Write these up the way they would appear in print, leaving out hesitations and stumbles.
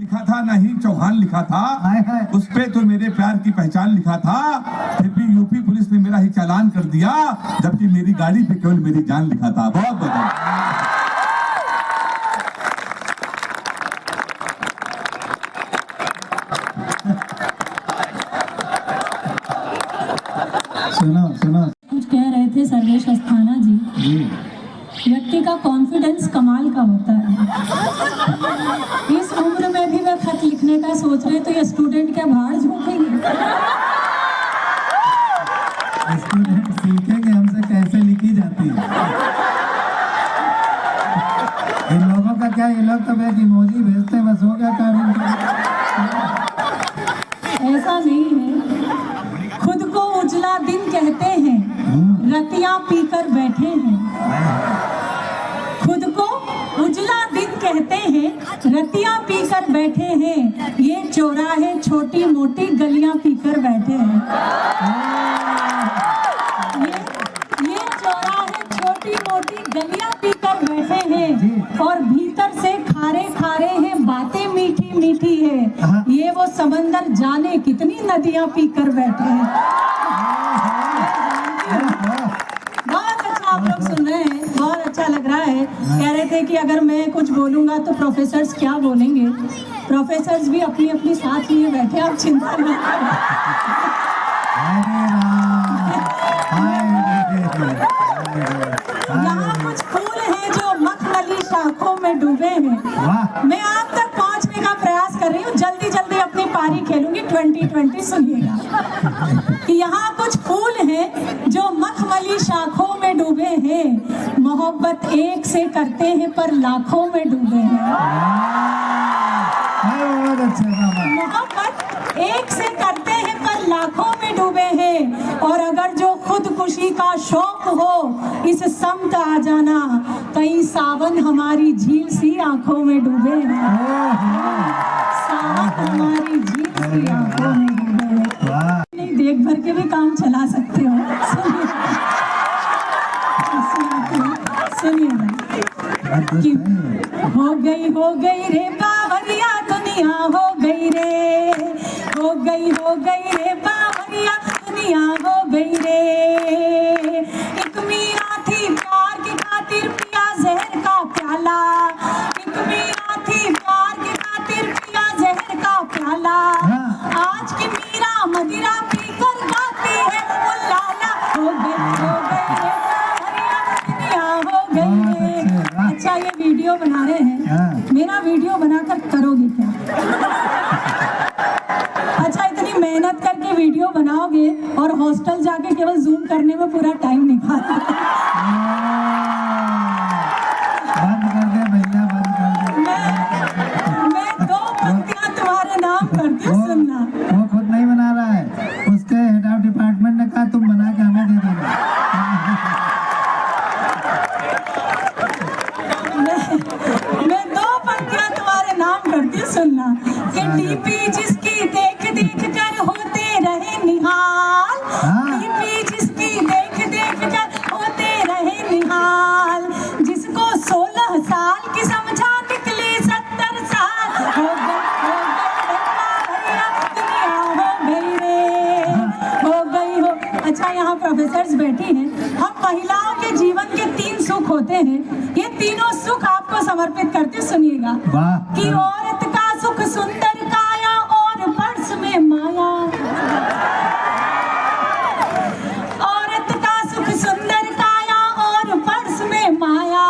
लिखा था, ना ही चौहान लिखा था। उस पे तो मेरे प्यार की पहचान लिखा था। फिर भी यूपी पुलिस ने मेरा ही चालान कर दिया, जबकि मेरी गाड़ी पे केवल मेरी जान लिखा था। बहुत बहुत सुनो सुनो, कुछ कह रहे थे सर्वेश अस्थाना जी। व्यक्ति का कॉन्फिडेंस कमाल का होता है। इस उम्र में भी वह खत लिखने का सोच रहे तो ये स्टूडेंट क्या भाड़ झोंकेंगे? स्टूडेंट सीखेंगे हमसे कैसे लिखी जाती है। इन लोगों का क्या, ये लोग तो एक इमोजी भेजते हैं, बस हो गया काम। ऐसा नहीं है। खुद को उजला दिन कहते हैं, रतियां पीकर बैठे हैं। खुद को उजला दिन कहते हैं, रतियां पीकर बैठे हैं। ये चौराहे छोटी मोटी गलियां पीकर बैठे हैं। ये चौराहे छोटी मोटी गलियां पीकर बैठे हैं और भीतर से खारे खारे हैं, बातें मीठी मीठी है। ये वो समंदर जाने कितनी नदियां पीकर बैठे हैं। बहुत अच्छा आप लोग सुन रहे हैं, बहुत अच्छा लग रहा है। कह रहे थे कि अगर मैं कुछ बोलूंगा तो प्रोफेसर्स क्या बोलेंगे। प्रोफेसर्स भी अपनी अपनी साथ लिए बैठे, आप चिंता न करें। यहाँ कुछ फूल हैं जो मखमली शाखों में डूबे हैं। मैं आप तक पहुँचने का प्रयास कर रही हूँ, जल्दी जल्दी अपनी पारी खेलूंगी 2020। सुनिएगा कि यहाँ कुछ फूल हैं जो मखमली शाखों में डूबे हैं। मोहब्बत एक से करते हैं पर लाखों में डूबे हैं। मोहब्बत एक से करते हैं पर लाखों में डूबे हैं। और अगर जो खुदकुशी का शौक हो, इस समत आ जाना, कहीं सावन हमारी झील सी आंखों में डूबे हैं। सावन हमारी झील सी आंखों में डूबे हैं। नहीं, देख भर के भी काम चला सकते हो। सुनिए कि हो गई रे बावरिया दुनिया, हो गई रे, हो गई रे बावरिया दुनिया, हो गई रे। एक मीरा थी प्यार की खातिर पिया जहर का प्याला। एक मीरा थी प्यार की खातिर पिया जहर का प्याला। आज की मीरा मदिरा पीकर गाती है उल्लाला। हो गई रे बावरिया दुनिया, हो गई रे। अच्छा, ये वीडियो बना रहे हैं, मेरा वीडियो बनाकर करोगे क्या? अच्छा, इतनी मेहनत करके वीडियो बनाओगे और हॉस्टल जाके केवल जूम करने में पूरा टाइम निकाल। बंद कर दे भैया, बंद कर दे। मैं 2 पंक्तियां तुम्हारे नाम करती हूँ, सुनना। वो खुद नहीं बना रहा है, उसके हेड ऑफ डिपार्टमेंट ने कहा तुम बना के हमें दे देना। मैं 2 पंक्तियां तुम्हारे नाम करती हूँ, सुनना। कि डीपी जिसकी देख देख कर होते रहे निहाल। डीपी जिसकी देख देख कर होते रहे निहाल। जिसको 16 साल की समझा निकली 70 साल। हो गई रे, हो गई हो। अच्छा, यहाँ प्रोफेसर्स बैठी हैं। हम महिलाओं के जीवन के 3 सुख होते हैं, ये तीनों सुख आपको समर्पित करते। सुनिएगा कि औरत का सुख सुंदर काया और पर्स में माया। औरत का सुख सुंदर काया और पर्स में माया।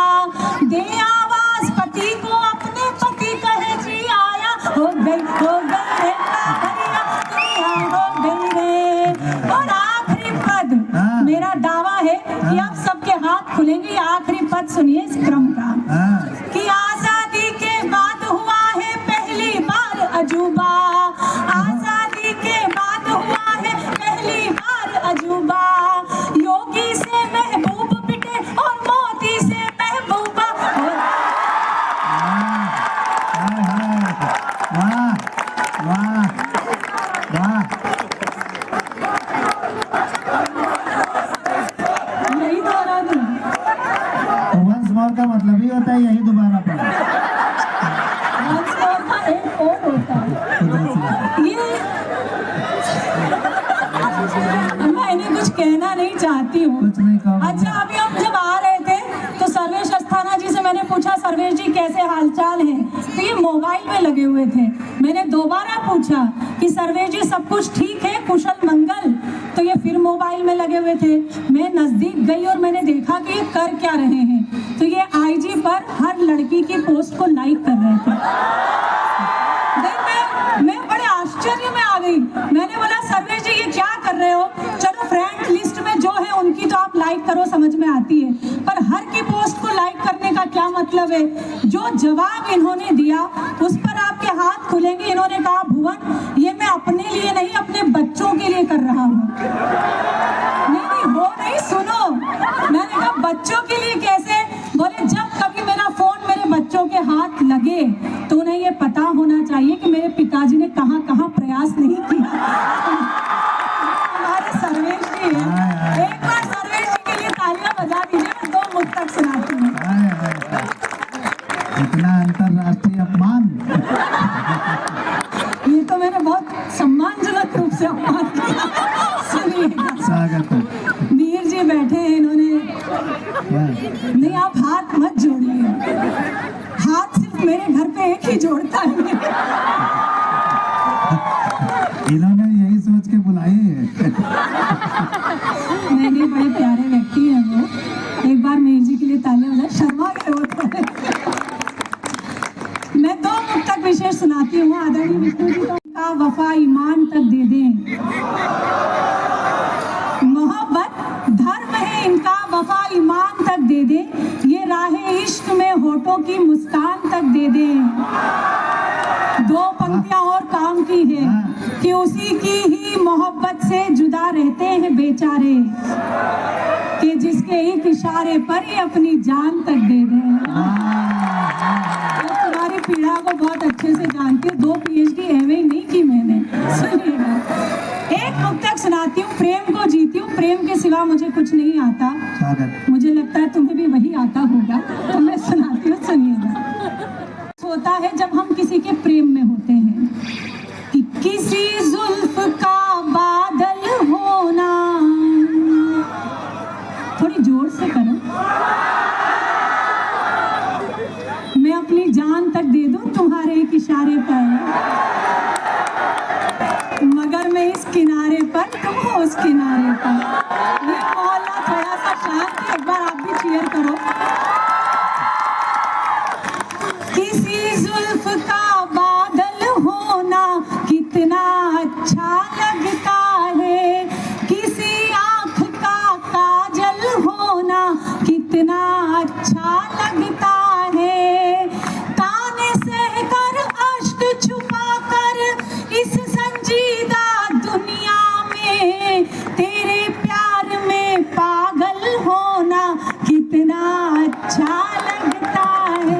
दे आवाज पति को अपने पति कहे जी आया। हो गई रे बावरिया दुनिया, हो गई रे। और आखिरी पद, मेरा दावा है कि अब सबके हाथ खुलेंगे। आखिरी पद सुनिए इस क्रम का कि आजादी के बाद हुआ है पहली बार अजूबा। आजादी के बाद हुआ है पहली बार अजूबा। योगी से महबूब पिटे और मोदी से महबूबा। यही दोहरा दूं। वंस मोर का मतलब ही होता है यही दोबारा पढ़ो। वंस मोर का एक और नहीं चाहती हूँ। कुछ नहीं कहो। अच्छा, अभी हम जब आ रहे थे तो सर्वेश अस्थाना जी से मैंने पूछा, सर्वेश जी कैसे हालचाल है? तो ये मोबाइल में लगे हुए थे। मैंने दोबारा पूछा कि सर्वेश जी सब कुछ ठीक है, कुशल मंगल? तो ये फिर मोबाइल में लगे हुए थे। मैं नजदीक गई और मैंने देखा कि ये कर क्या रहे हैं। तो ये आईजी पर हर लड़की की पोस्ट को लाइक कर रहे थे। मैं बड़े आश्चर्य में आ गई। मैंने बोला, सर्वेश जी ये क्या कर रहे हो? चलो फ्रेंड लिस्ट में जो है उनकी तो आप लाइक करो, समझ में आती है, पर हर की पोस्ट को लाइक करने का क्या मतलब है? जो जवाब इन्होंने दिया उस पर आपके हाथ खुलेंगे। इन्होंने कहा, भुवन ये मैं अपने लिए नहीं अपने बच्चों के लिए कर रहा हूँ। नहीं वो नहीं, सुनो। मैंने कहा बच्चों के लिए कैसे? बोले जब कभी मेरा फोन मेरे बच्चों के हाथ लगे तो उन्हें ये पता होना चाहिए कि मेरे पिताजी ने कहाँ कहाँ प्रयास नहीं किया। हमारे सर्वेश जी हैं, एक बार सर्वेश जी के लिए तालियां बजा दीजिए। मैं 2 मुक्तक सुनाती हूँ। इतना अंतरराष्ट्रीय अपमान। ये तो मैंने बहुत सम्मानजनक रूप से अपमान किया। सुनिएगा, स्वागत है। वीर जी बैठे हैं, इन्होंने नहीं, आप हाथ मत जोड़िए। हाथ सिर्फ मेरे घर पे एक ही जोड़ता है। इन्होंने यही सोच के बुलाई है। नहीं, बड़े प्यारे व्यक्ति हैं वो। एक बार मीर जी के लिए तालियां बजाएं। शर्मा गए वो थोड़े। मैं 2 मुक्तक विशेष सुनाती हूँ। आदरणीय विष्णु जी का वफा ईमान तक दे दें, मोहब्बत धर्म है इनका, वफा ईमान तक दे दे, ये राहे इश्क में होठों की मुस्कान तक दे दे। 2 पंक्तियां और काम की है कि उसी की ही मोहब्बत से जुदा रहते हैं बेचारे, कि जिसके एक इशारे पर ही अपनी जान तक दे दे। तुम्हारी पीड़ा को बहुत अच्छे से जानती हूँ। 2 PhD एवं ही नहीं की मैंने। सुनिएगा, एक मुक्तक सुनाती हूँ। प्रेम को जीती हूँ, प्रेम के सिवा मुझे कुछ नहीं आता। मुझे लगता है तुम्हें भी वही आता होगा, तो मैं सुनाती हूँ, सुनिएगा। होता है जब हम किसी के प्रेम में होते हैं कि किसी जुल्फ का बादल होना। थोड़ी जोर से करो। मैं अपनी जान तक दे दूं तुम्हारे एक इशारे पर, मगर मैं इस किनारे पर, तुम हो उस किनारे पर। ये मोहल्ला थोड़ा सा शांत है, एक बार आप भी चीयर करो। किसी जुल्फ का बादल होना कितना अच्छा लगता है, किसी आँख का काजल होना कितना अच्छा लगता है। ताने सहकर अश्क छुपा कर इस संजीदा दुनिया में तेरे प्यार में पागल होना कितना अच्छा लगता है।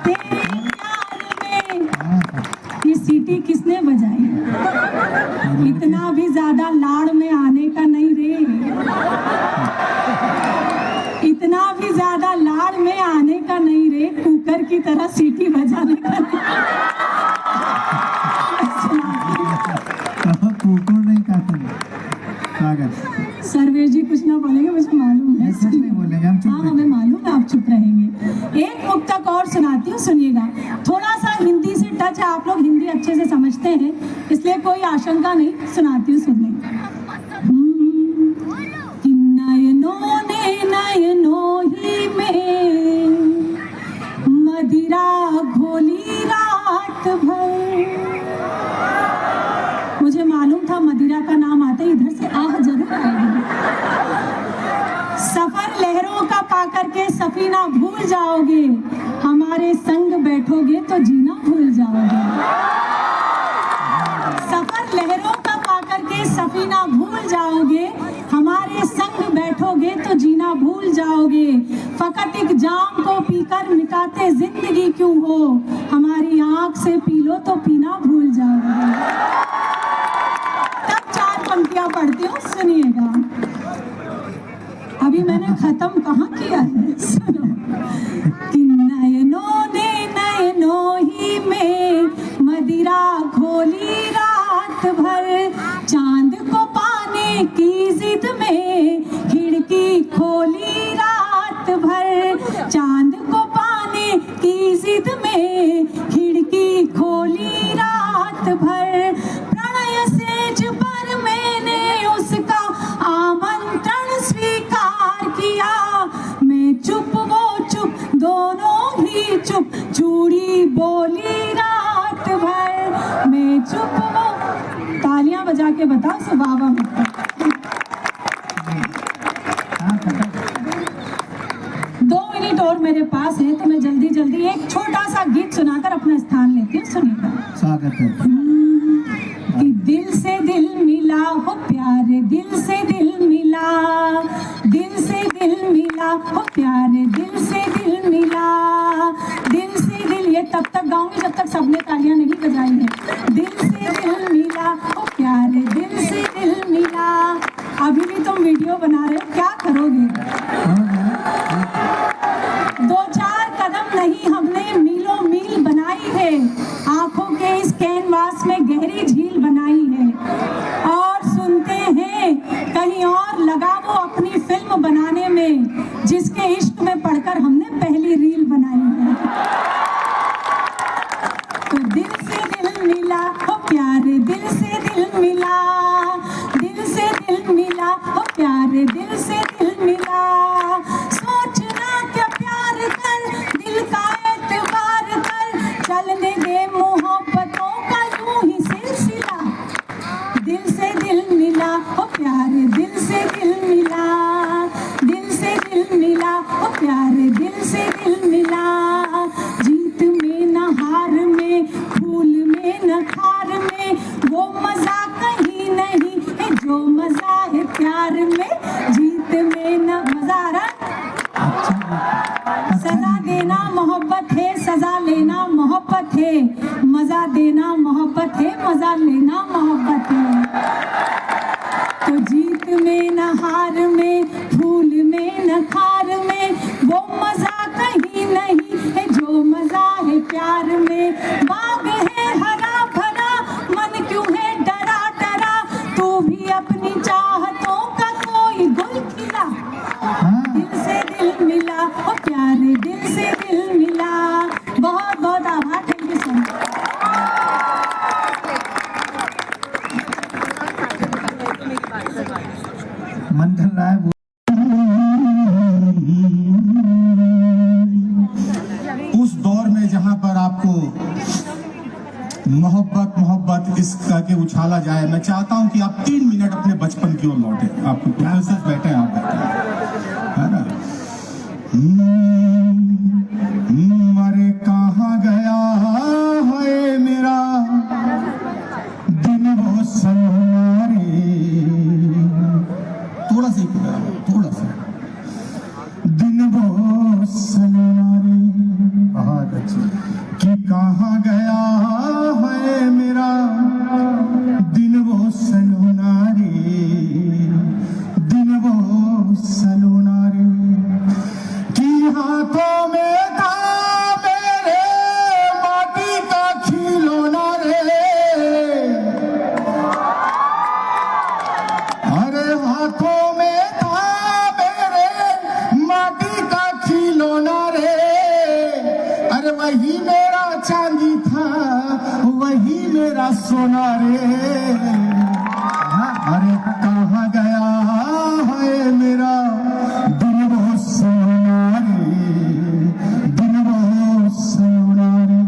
तेरे प्यार में ये सीटी किसने बजाई? इतना भी ज्यादा लाड़ में आने का नहीं रे, इतना भी ज्यादा लाड़ में आने का नहीं रे, कुकर की तरह सीटी बजाने का कुकुर नहीं कहते। सर्वेश जी कुछ ना बोलेंगे, मुझे मालूम है। कुछ नहीं बोलेंगे, हम चुप हाँ, हमें मालूम है आप चुप रहेंगे। एक मुक्तक और सुनाती हूँ, सुनिएगा। थोड़ा सा हिंदी से टच है, आप लोग हिंदी अच्छे से समझते हैं, इसलिए कोई आशंका नहीं। सुनाती हूँ, सुनिए। कि नयनों ने नयनों ही में मदिरा घोली रात भर। मुझे मालूम था मदिरा का नाम आते इधर से आह जरूर आएगी। सफर लहरों का पाकर के सफीना भूल जाओगे, हमारे संग बैठोगे तो जीना भूल जाओगे। सफर लहरों का पाकर के सफीना भूल जाओगे, हमारे संग बैठोगे तो जीना भूल जाओगे। फकत एक जाम को पीकर मिटाते जिंदगी क्यों हो, हमारी आंख से पी लो तो पीना भूल जाओगे। तब 4 पंक्तियां पढ़ती हूँ, सुनिएगा। अभी मैंने खत्म कहाँ किया है, सुनो। कि नयनों ने नयनों ही में मदिरा घोली रात भर, चांद को पाने की जिद में भर प्रणय सेज पर मैंने उसका आमंत्रण स्वीकार किया। मैं चुप वो चुप दोनों ही चुप, चूड़ी बोली रात भर। मैं चुप वो, तालियां बजा के बताओ से वाह वाह मत। 2 मिनट और मेरे पास है तो मैं जल्दी जल्दी एक छोटा सा गीत सुनाकर अपना स्थान लेती हूँ, सुनिएगा। स्वागत है। कि दिल से दिल मिला हो प्यारे, दिल से दिल मिला, दिल से दिल मिला हो प्यारे, दिल से दिल मिला, दिल से दिल। ये तब तक गाऊंगी जब तक सबने तालियां नहीं बजाई है। दिल से दिल मिला हो प्यारे, दिल से दिल मिला। अभी भी तुम वीडियो बना रहे हो, क्या करोगे? 2-4 कदम नहीं, हमने मीलों मील बनाई है। आंखों के इस कैनवास में गहरी झील बनाई है। और सुनते हैं कहीं और लगा वो अपनी फिल्म बनाने में, जिसके इश्क में पढ़कर हमने पहली रील बनाई है। तो दिल से दिल मिला हो प्यारे, दिल से दिल मिला, दिल से दिल मिला हो प्यारे, दिल से दिल मिला। सोचना क्या प्यार कर, दिल का एतबार कर, चलने दे मोहब्बतों का यूं ही सिलसिला। दिल से दिल मिला हो प्यारे, दिल से दिल मिला, दिल से दिल मिला हो प्यारे, दिल से दिल मिला। जीत में न हार में, फूल में न खार में, वो मजा कहीं नहीं है जो मजा है प्यार में। जीत में न मजा आ रहा, सजा देना मोहब्बत है, सजा लेना मोहब्बत है, मजा देना मोहब्बत है, मजा लेना मोहब्बत है। तो जीत में न हार में, फूल में न खार में, वो मजा कहीं नहीं है जो मजा है प्यार में। बाग है हरा भरा, मन क्यों है डरा डरा, तू भी अपनी चाहतों का कोई गुल खिला। दिल से दिल मिला ओ प्यारे, दिल से दिल मिला। बहुत बहुत आभार, थैंक यू सो मच। मन कर रहा है उस दौर में जहां पर आपको मोहब्बत मोहब्बत इसका के उछाला जाए। मैं चाहता हूं कि आप 3 मिनट अपने बचपन की ओर लौटे। आप प्रोफेसर बैठे हैं, आप बैठे है ना। अरे कहाँ गया है मेरा दिन वो सलोना रे। थोड़ा सा ही, थोड़ा सा। दिन वो सलोना रे, बहुत अच्छी। कि कहाँ गया है मेरा दिन वो सलोना रे, दिन वो सलोना रे। कि हाथों में था मेरे माटी का खिलौना रे। अरे हाथों में था मेरे माटी का खिलौना रे। अरे वही मेरा चांदी था, वही मेरा सोना रे। अरे कहाँ गया है मेरा दिन वो सोना रे, दिन वो सोना रे।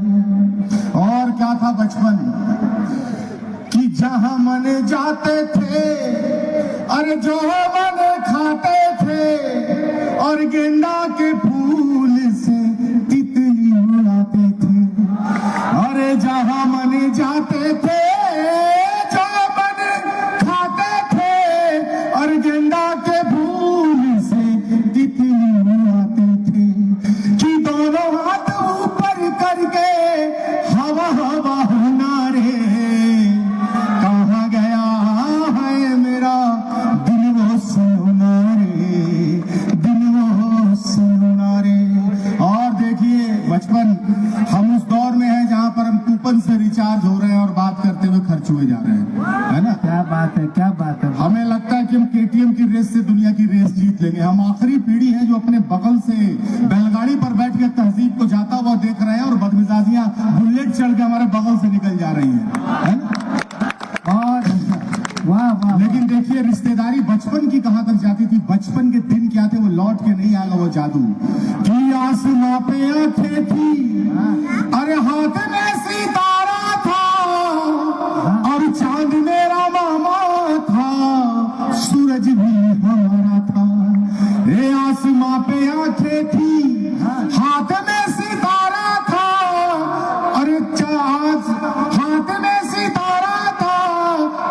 और क्या था बचपन कि जहां मन जाते थे, अरे जो मन खाते थे, और गेंदा के फूल से तितली उड़ाते थे। अरे जहां मन जाते थे, जो मन खाते थे, और गेंदा के फूल से तितली उड़ाते थे। कि दोनों हाथ ऊपर करके हवा हवा होना रे। कहाँ गया है मेरा दिन वो सलोना रे, दिन वो सलोना रे। और देखिए बचपन, हम उस दौर में हैं जहां पर हम कूपन से रिचार्ज हो रहे हैं और बात करते हुए खर्च हुए जा रहे हैं, है ना। क्या बात है, क्या बात है। हमें लगता है कि हम KTM की रेस रेस से दुनिया की रेस जीत लेंगे। हम आखिरी पीढ़ी है जो अपने बगल से बैलगाड़ी पर बैठ के तहजीब को जाता हुआ देख रहे हैं और बदमिजाजियां बुलेट चढ़ के हमारे बगल से निकल जा रही है ना? बहुत अच्छा, वाह वाह। लेकिन देखिए रिश्तेदारी बचपन की कहां तक जाती थी। बचपन के दिन क्या थे, वो लौट के नहीं आएगा वो जादू। कि आसमां पे आंखें थी, अरे हाथ में सितारा था, और चांद मेरा मामा था, सूरज भी हमारा था। ये आसमां पे आंखें थी, हाथ में सितारा था, अरे हाथ में सितारा था,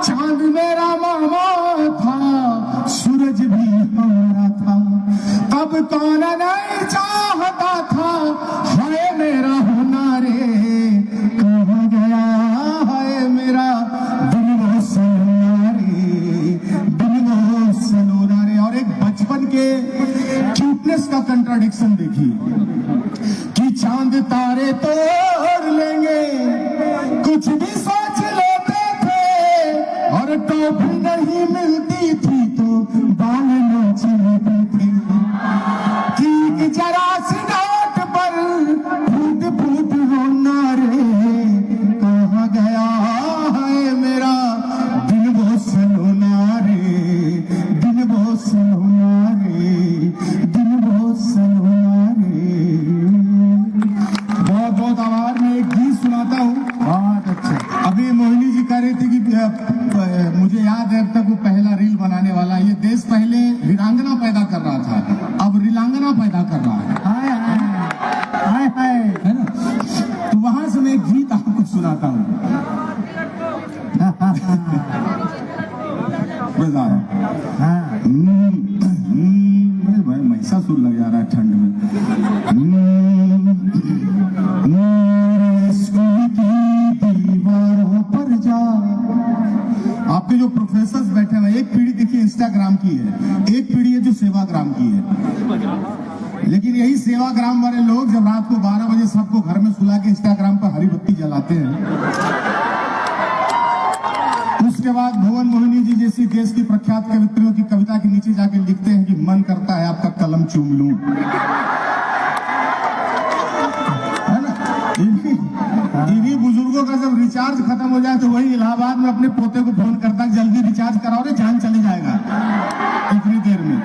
चांद मेरा मामा था, सूरज भी हमारा था। तब कौन नहीं चाहता था, हाय मेरा होना रे कहाँ गया, हाय मेरा दिल वो सलोना रे, दिल वो सलोना रे। और एक बचपन के क्यूटनेस का कंट्राडिक्शन देखिए कि चांद तारे तोड़ लेंगे, कुछ भी सोच लेते थे, और टॉफी नहीं मिलती थी तो बाल नोच लेते थे। कि जरा सी डांट पर फूट फूट रोना रे कहाँ गया, है मेरा दिल वो सलोना रे, दिल वो सलोना रे, दिल वो सलोना रे। बहुत बहुत आभार। मैं एक गीत सुनाता हूँ। बहुत अच्छा। अभी मोहिनी जी कह रही थी कि मुझे याद है अब तक वो पहला रील बनाने वाला। ये देश पहले वीरांगना पैदा कर रहा था, अब रीलांगना पैदा कर रहा है। हाय हाय हाय हाय, है ना? तो वहां से मैं एक गीत आपको सुनाता हूँ। बजा रहा हूँ। हाँ भाई महिषासुर लग जा रहा है ठंड में। स्कूल की दीवारों पर जा। आपके जो प्रोफेसर्स बैठे हुए, एक पीढ़ी देखिए इंस्टाग्राम की है, एक पीढ़ी है जो सेवाग्राम की है। लेकिन यही सेवाग्राम वाले लोग जब रात को 12 बजे सबको घर में सुला के इंस्टाग्राम पर हरी बत्ती जलाते हैं, उसके बाद भुवन मोहिनी जी जैसी देश की प्रख्यात कवित्रियों की कविता के नीचे जाके लिखते हैं कि मन करता है आपका कलम चूम लूं। है ना? इन्हीं बुजुर्गों का जब रिचार्ज खत्म हो जाए तो वही इलाहाबाद में अपने पोते को फोन करता है जल्दी रिचार्ज कराओ रे, जान चले जाएगा इतनी देर में।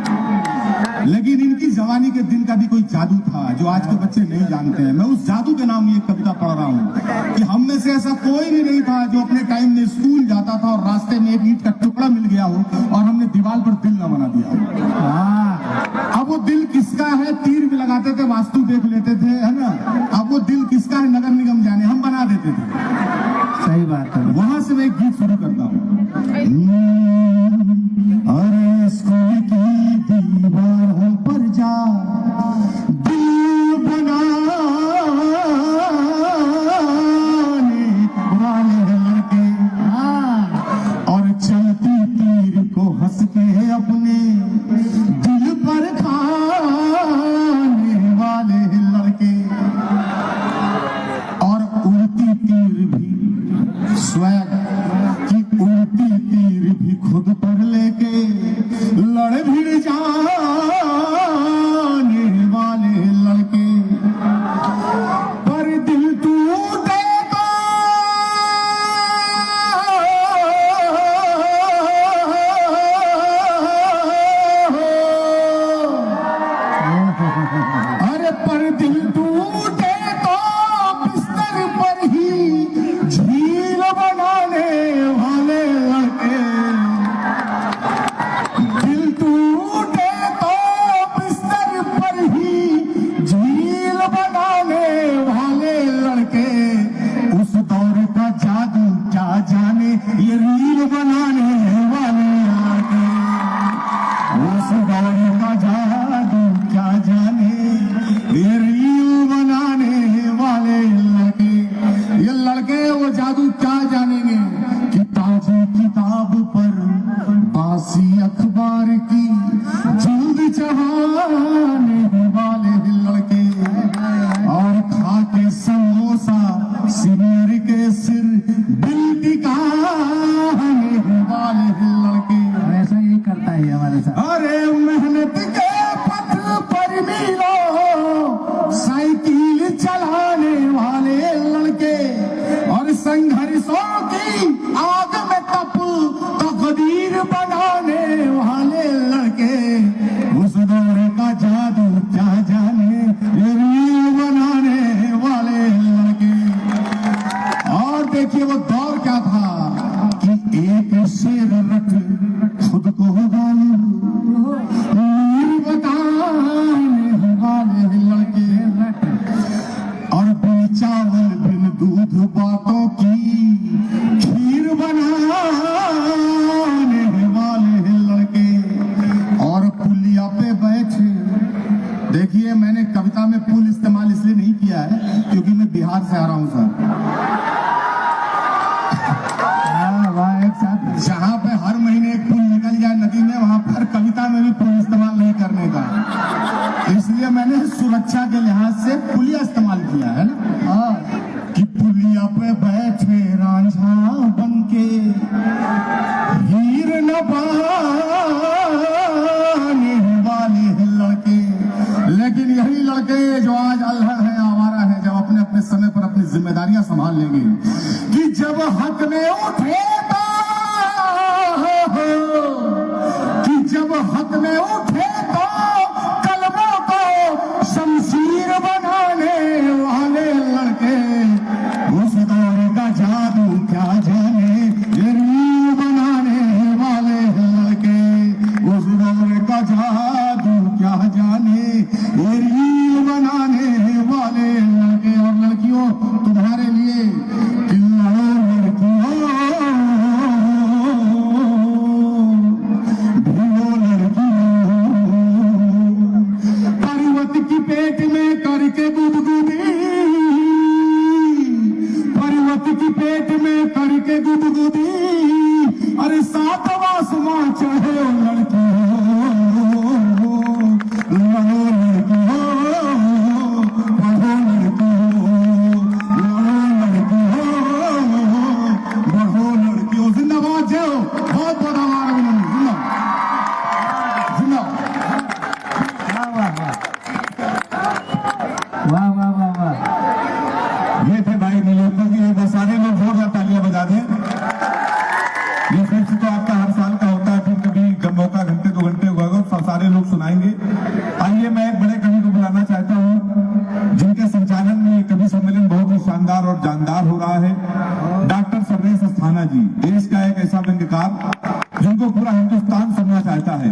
लेकिन इनकी जवानी के दिन का भी कोई जादू था जो आज के बच्चे नहीं जानते हैं। मैं उस जादू के नाम ये कविता पढ़ रहा हूँ कि हम में से ऐसा कोई भी नहीं था जो अपने टाइम में स्कूल जाता था और रास्ते में एक ईंट का टुकड़ा मिल गया हो और हमने दीवार पर दिल न बना दिया हो। अब वो दिल किसका है तीर भी लगाते थे, वास्तु देख लेते थे, है ना? अब वो दिल किसका है नगर निगम जाने, हम बना देते थे। सही बात है। वहां से मैं एक गीत शुरू करता हूँ। अरे स्कूल की दीवारों पर जा, दिल बनाने वाले लड़के, और चलती तीर को हंस के अपने दिल पर खाने वाले लड़के, और उड़ती तीर भी स्वैग की उड़ती तीर भी खुद पर लेके लड़ भिड़ जाने वाले लड़के। पर दिल टूटे तो अरे पर दिल टूटे तो बिस्तर पर ही झील बनाने वाले लड़के। दिल टूटे तो बिस्तर पर ही झील बनाने वाले लड़के। उस दौर का जादू क्या जाने ये रील बनाने वाले लड़के। उस दौर का जादू क्या जाने ये रील बनाने वाले लड़के। ये लड़के वो जादू क्या जानेंगे कि ताजी किताब पर बासी अखबार की जल्द चढ़ाने वाले लड़के, और खा के समोसा सीनियर के सिर दिल टिकाने संघर्षों की आग में तप तकदीर बनाने वाले लड़के, उस दौर का जादू क्या जाने, ये रील बनाने वाले लड़के। और देखिए वो दौर क्या था कि एक शेर रख खुद को गालिब बताने वाले लड़के, और बिन चावल बिन दूध बातों की खीर बनाने वाले लड़के। और पुलिया पे बैठे, देखिए मैंने कविता में पुल इस्तेमाल इसलिए नहीं किया है क्योंकि मैं बिहार से आ रहा हूं सर, जहां पे हर महीने एक पुल निकल जाए नदी में, वहां पर कविता में भी पुल इस्तेमाल नहीं करने का, इसलिए मैंने सुरक्षा के लिहाज से पुलिया इस्तेमाल किया है ना। कि पुलिया पे बैठे रांझा बनके हीर न पाने वाले लड़के। लेकिन यही लड़के जो आज अल्हड़ है, आवारा है, जब अपने अपने समय पर अपनी जिम्मेदारियां संभाल लेंगे, कि जब हक में उठे कि जब हक में उठे तो कलमों को शमशीर बनाने वाले लड़के, उस दौर का जादू क्या जाने, ये रील बनाने वाले लड़के, उस दौर का जादू क्या जाने, ये रील बनाने वाले लड़के। और लड़कियों तुम्हारे लिए कि लड़ो लड़कियों, पेट में करके गुदगुदी, पर्वत की पेट में करके गुदगुदी, अरे सातवां आसमां चढ़े लड़की हो, लड़ो लड़की हो, बढ़ो लड़की हो, लड़ो लड़की हो, बढ़ो लड़की हो। जिंदाबाद जो बहुत बहुत आभार अभिनंदन, जिंदाबाद। वाह वाह वाह वाह। ये थे भाई नीलोत्पल जी, बस सारे लोग जोरदार तालियां बजा दें। ये फिर तो आपका हर साल का होता है, फिर कभी मौका घंटे 2 घंटे हुआ होगा, सारे लोग सुनाएंगे। आइए मैं एक बड़े कवि को बुलाना चाहता हूँ, जिनके संचालन में ये कवि सम्मेलन बहुत ही शानदार और जानदार हो रहा है। डॉक्टर सर्वेश अस्थाना जी, देश का एक ऐसा व्यंग्यकार जिनको पूरा हिंदुस्तान सुनना चाहता है।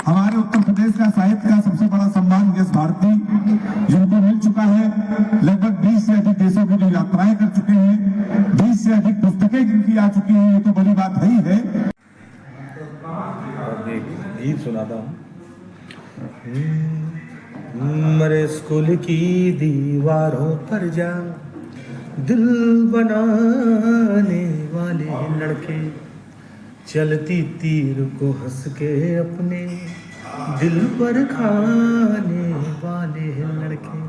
हमारे उत्तर प्रदेश का साहित्य का सबसे बड़ा सम्मान यश भारती जिनको मिल चुका है। लगभग 20 से अधिक देशों की जो यात्राएं कर चुके हैं, 20 से अधिक पुस्तकें जिनकी आ चुकी हैं, ये तो बड़ी बात ही है। गीत सुनाता हूँ। मेरे स्कूल की दीवारों पर जा दिल बनाने वाले लड़के, चलती तीर को हंस के अपने दिल पर खाने वाले लड़के,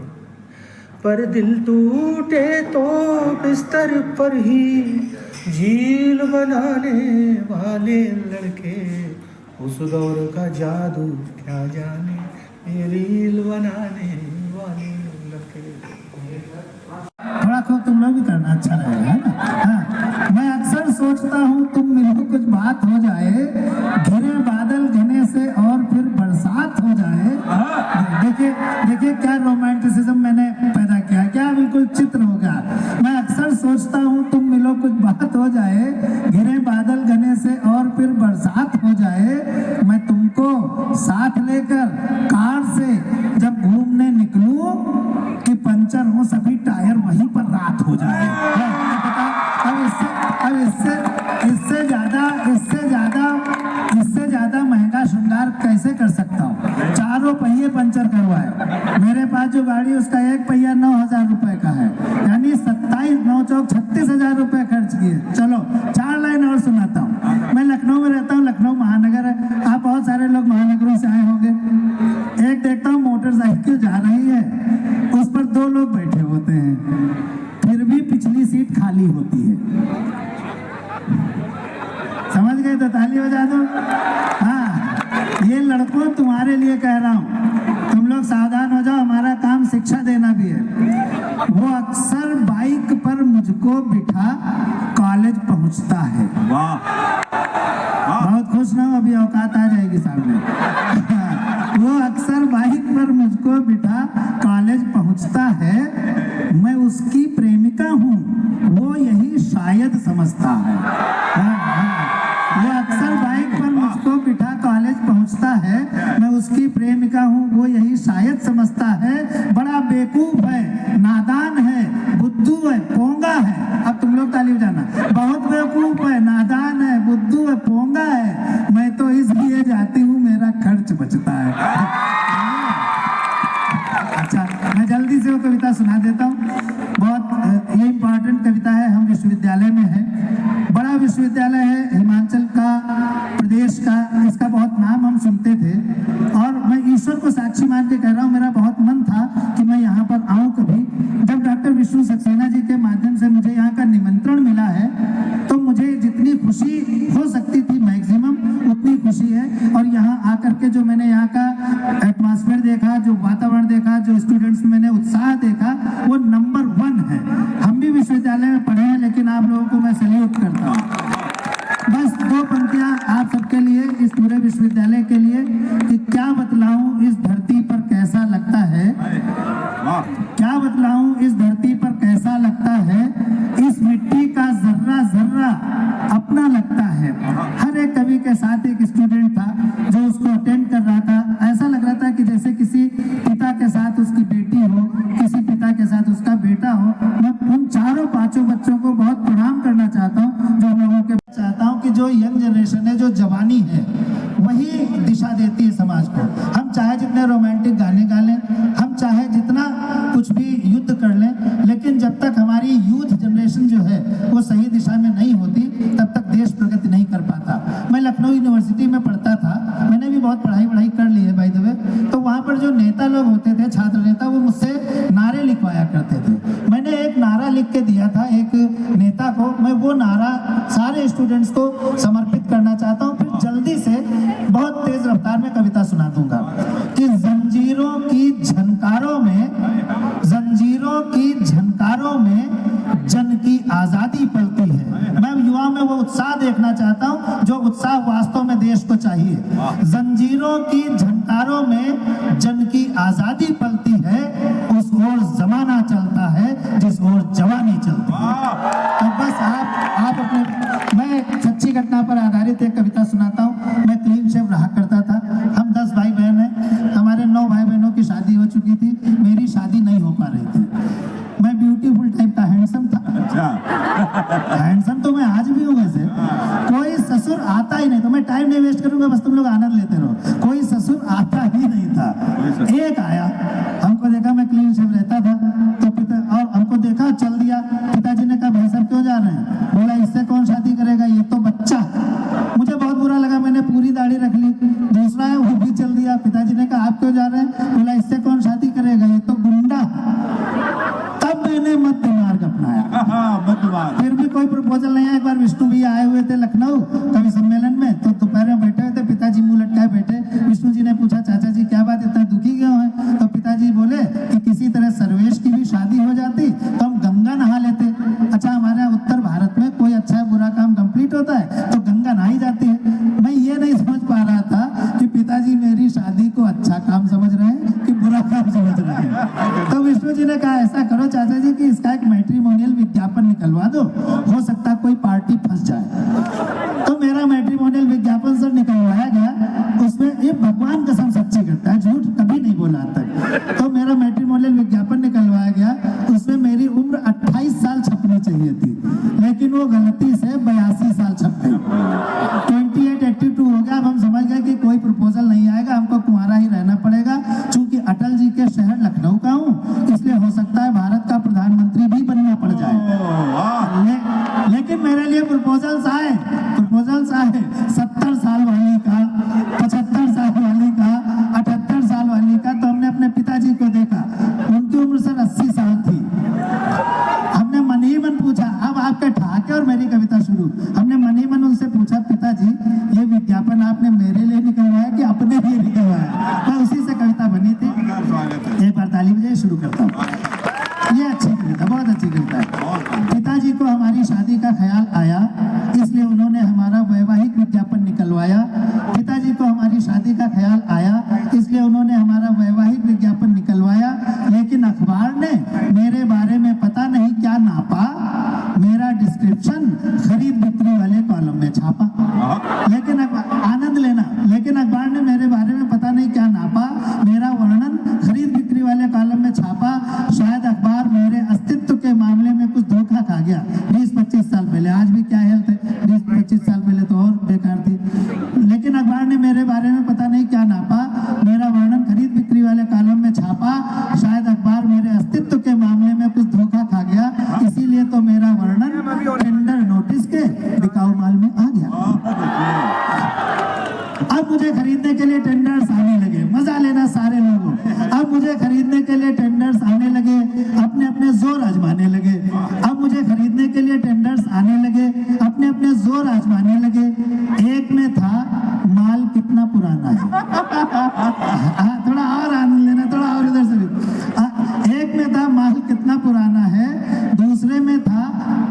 पर दिल टूटे तो बिस्तर पर ही झील बनाने वाले लड़के, उस दौर का जादू क्या जाने, ये रील बनाने वाले लड़के। थोड़ा खूब तुम लोग भी करना अच्छा रहेगा, है ना। हाँ, मैं अक्सर सोचता हूँ तुम मिलो कुछ बात हो जाए, घिरे बादल घने से और फिर बरसात हो जाए। देखिए देखिए क्या रोमांटिसिज्म मैंने पैदा किया, क्या बिल्कुल चित्र हो गया। मैं अक्सर सोचता हूँ तुम मिलो कुछ बात हो जाए, घिरे बादल घने से और फिर बरसात हो जाए। मैं तुमको साथ लेकर कार से जब घूमने निकलूं कि पंचर हो सभी टायर वहीं पर रात हो जाए। अब इससे ज्यादा महंगा श्रृंगार कैसे कर सकता हूँ। चारों पहिए पंचर करवाए, मेरे पास जो गाड़ी उसका एक पहिया 9,000 रुपए का है, यानी 36,9 रुपए खर्च किए। चलो 4 लाइन और सुनाता हूँ। मैं लखनऊ में रहता हूँ, लखनऊ महानगर है, आप बहुत सारे लोग महानगरों से आए होंगे। एक देखता हूँ मोटरसाइकिल जा रही है, उस पर 2 लोग बैठे होते हैं, फिर भी पिछली सीट खाली होती है। समझ गए तो ताली बजा दो। हाँ, ये लड़कों तुम्हारे लिए कह रहा हूँ, तुम लोग सावधान हो जाओ, हमारा काम शिक्षा देना भी है। वो अक्सर बाइक पर मुझको बिठा कॉलेज पहुंचता है। वाह, बहुत खुश ना हो, अभी औकात आ जाएगी सामने। वो अक्सर बाइक पर मुझको बिठा कॉलेज पहुंचता है, मैं उसकी प्रेमिका हूँ, वो यही शायद समझता है। वो अक्सर बाइक पर मुझको बिठा कॉलेज पहुंचता है, मैं उसकी प्रेमिका हूँ, वो यही शायद समझता है। बड़ा बेवकूफ है, नादान है, बुद्धू है, पोंगा है। अब तुम लोग ताली बजाना। बहुत बेवकूफ है, नादान है, बुद्धू है, पोंगा है, मैं तो इसलिए जाती हूँ मेरा खर्च बचता है। अच्छा, मैं जल्दी से वो कविता सुना देता हूँ। बहुत ये इम्पोर्टेंट कविता है। हम विश्वविद्यालय में हैं, बड़ा विश्वविद्यालय है हिमाचल का, प्रदेश का, इसका बहुत नाम हम सुनते थे। और मैं ईश्वर को साक्षी मान के कह रहा हूँ, मेरा बहुत मन था कि मैं यहाँ पर आऊँ कभी। जब डॉक्टर विष्णु सक्सेना जी के माध्यम से मुझे यहाँ का निमंत्रण मिला है, तो मुझे जितनी खुशी हो सकती थी मैक्सिमम उतनी खुशी है। और यहाँ आकर के जो मैंने यहाँ का एटमॉस्फेयर देखा, जो वातावरण देखा, जो स्टूडेंट्स में मैंने उत्साह देखा, वो नंबर 1 है। हम भी विश्वविद्यालय में पढ़े हैं, लेकिन आप लोगों को मैं सैल्यूट करता हूँ। बस 2 पंक्तियां आप सबके लिए, इस पूरे विश्वविद्यालय के लिए, कि क्या बतलाऊं इस धरती पर कैसा लगता है, क्या बतलाऊं इस धरती पर कैसा लगता है, इस मिट्टी का जर्रा जर्रा अपना लगता है। हर एक कवि के साथ एक स्टूडेंट था जो उसको अटेंड कर रहा था। ऐसा लग रहा था कि जैसे किसी पिता के साथ उसकी बेटी हो, किसी पिता के साथ उसका बेटा हो। मैं उन 4-5 बच्चों को बहुत प्रणाम करना चाहता हूँ, जो हम लोगों के चाहता हूँ कि जो यंग जनरेशन है, जो जवानी है, वही दिशा देती है समाज को। हम चाहे जितने रोमांटिक गाने गा लें, हम चाहे जितना कुछ भी युद्ध कर लें, लेकिन जब तक हमारी यूथ जनरेशन जो है वो सही दिशा में नहीं होती, तब तक देश प्रगति नहीं कर पाता। मैं लखनऊ यूनिवर्सिटी में पढ़ता था, मैंने भी बहुत पढ़ाई कर ली है बाय द वे। तो वहाँ पर जो नेता लोग होते थे, छात्र नेता, वो मुझसे नारे लिखवाया करते थे। मैंने एक नारा लिख के दिया था एक नेता को, मैं वो नारा सारे स्टूडेंट्स को समर्पित करना चाहता हूँ। फिर जल्दी से बहुत तेज रफ्तार में कविता सुना दूंगा कि जंजीरों की झनकारों में, जंजीरों की झनकारों में जन की आजादी पलती है। मैं युवाओं में वो उत्साह देखना चाहता हूँ जो उत्साह वास्तव में देश को चाहिए। जंजीरों की झनकारों में जन की आजादी पलती है, उस ओर जमाना चलता है जिस ओर जवानी चलती है। तो बस आप अपने, मैं सच्ची घटना पर आधारित एक कविता सुनाता हूँ। मैं क्लीन शेव रहा करता था। हम 10 भाई बहन हैं, हमारे 9 भाई बहनों की शादी हो चुकी थी, मेरी शादी नहीं हो पा रही थी। मैं ब्यूटीफुल टाइप का हैंडसम था। हैंडसम तो मैं आज भी हूँ वैसे। कोई ससुर आता ही नहीं, तो मैं टाइम नहीं वेस्ट करूंगा, बस तुम लोग आनंद लेते रहो। कोई ससुर आता ही नहीं था। एक आया, हमको देखा मैं क्लीन शेव रहता था, तो पिता और हमको देखा, चल दिया। पिताजी ने कहा भाई साहब क्यों जा रहे हैं? बोला इससे कौन शादी करेगा, ये तो बच्चा। मुझे बहुत बुरा लगा, मैंने पूरी दाढ़ी रख ली। दूसरा है वो भी चल दिया। पिताजी ने कहा आप क्यों जा रहे हैं? बोला इससे कौन शादी करेगा, ये तो गुंडा। तब मैंने मध्य मार्ग अपनाया। फिर भी कोई प्रपोजल नहीं आया। एक बार विष्णु भी आए हुए थे लखनऊ कवि सम्मेलन में, तो दोपहर में बैठे हुए थे, पिताजी मुंह लटकाए बैठे। विष्णु जी ने पूछा चाचा जी क्या बात, इतना दुखी क्यों है? तो पिताजी बोले कि किसी तरह सर्वेश की भी शादी हो जाती तो हम गंगा नहा लेते। अच्छा, हमारे उत्तर भारत में कोई अच्छा बुरा काम कंप्लीट होता है तो गंगा नहाई जाती है। मैं ये नहीं समझ पा रहा था कि पिताजी मेरी शादी को अच्छा काम समझ रहे हैं कि बुरा काम समझ रहे हैं। तो विष्णु जी ने कहा ऐसा करो चाचा जी कि इसका एक मैट्रिमोनियल विज्ञापन निकलवा दो, हो सकता कोई पार्टी फंस जाए। तो मेरा मैट्रिमोनियल विज्ञापन सर निकलवाया गया। उसमें ये भगवान कसम सच्ची करता है, झूठ कभी नहीं बोला तक। तो मेरा मैट्रिमोनियल विज्ञापन निकलवाया गया। उसमें मेरी उम्र 28 साल छपनी चाहिए थी, लेकिन वो गलती से 82 साल छप गई। 28 एक्टिव 2 हो गया। अब हम समझ गए कि कोई प्रपोजल नहीं आएगा, हमको कुंवारा ही रहना पड़ेगा। चूंकि अटल जी के शहर लखनऊ का हूँ, इसलिए हो सकता है भारत का प्रधानमंत्री भी बनना पड़ जाए। लेकिन मेरे लिए प्रपोजल्स आए 70 साल वाली का, 75 साल वाली का, 78 साल वाली का। तो हमने अपने पिताजी को देखा, उनकी उम्र सर 80 साल थी। हमने मन ही मन पूछा, अब आपके ठाके और मेरी कविता शुरू। हमने मन ही मन उनसे पूछा पिताजी ये विज्ञापन आपने मेरे लिए निकलवाया कि अपने आया, इसलिए उन्होंने हमारा वैवाहिक विज्ञापन निकलवाया। पिताजी को हमारी शादी का ख्याल आया, इसलिए उन्होंने हमारा वैवाहिक विज्ञापन निकलवाया। लेकिन अखबार ने मेरे बारे में पता नहीं क्या नापा, मेरा डिस्क्रिप्शन खरीद बिक्री वाले कॉलम में छापा। लेकिन आनंद लेना, लेकिन अखबार ने मेरे बारे में पता नहीं क्या नापा, मेरा वर्णन खरीद बिक्री वाले कॉलम में छापा। शायद अखबार मेरे अस्तित्व के मामले में कुछ धोखा खा गया 20-25 साल पहले। आज भी क्या हेल्थ है, 20-25 साल पहले तो और बेकार थी। लेकिन अखबार ने मेरे बारे में पता नहीं क्या नापा, मेरा वर्णन खरीद बिक्री वाले कॉलम में छापा। शायद अखबार मेरे अस्तित्व के मामले में कुछ धोखा खा गया, इसीलिए तो मेरा वर्णन टेंडर नोटिस के बिकाऊ माल में आ गया। अब मुझे खरीदने के लिए टेंडर्स आने लगे, मजा लेना सारे लोगों। अब मुझे खरीदने के लिए टेंडर्स आने लगे, अपने अपने जोर आजमाने लगे। अब मुझे खरीदने के लिए टेंडर्स आने लगे, अपने अपने जोर आजमाने लगे। एक में था माल कितना पुराना है। थोड़ा और आनंद लेना, थोड़ा और इधर से भी। एक में था माल कितना पुराना है, दूसरे में था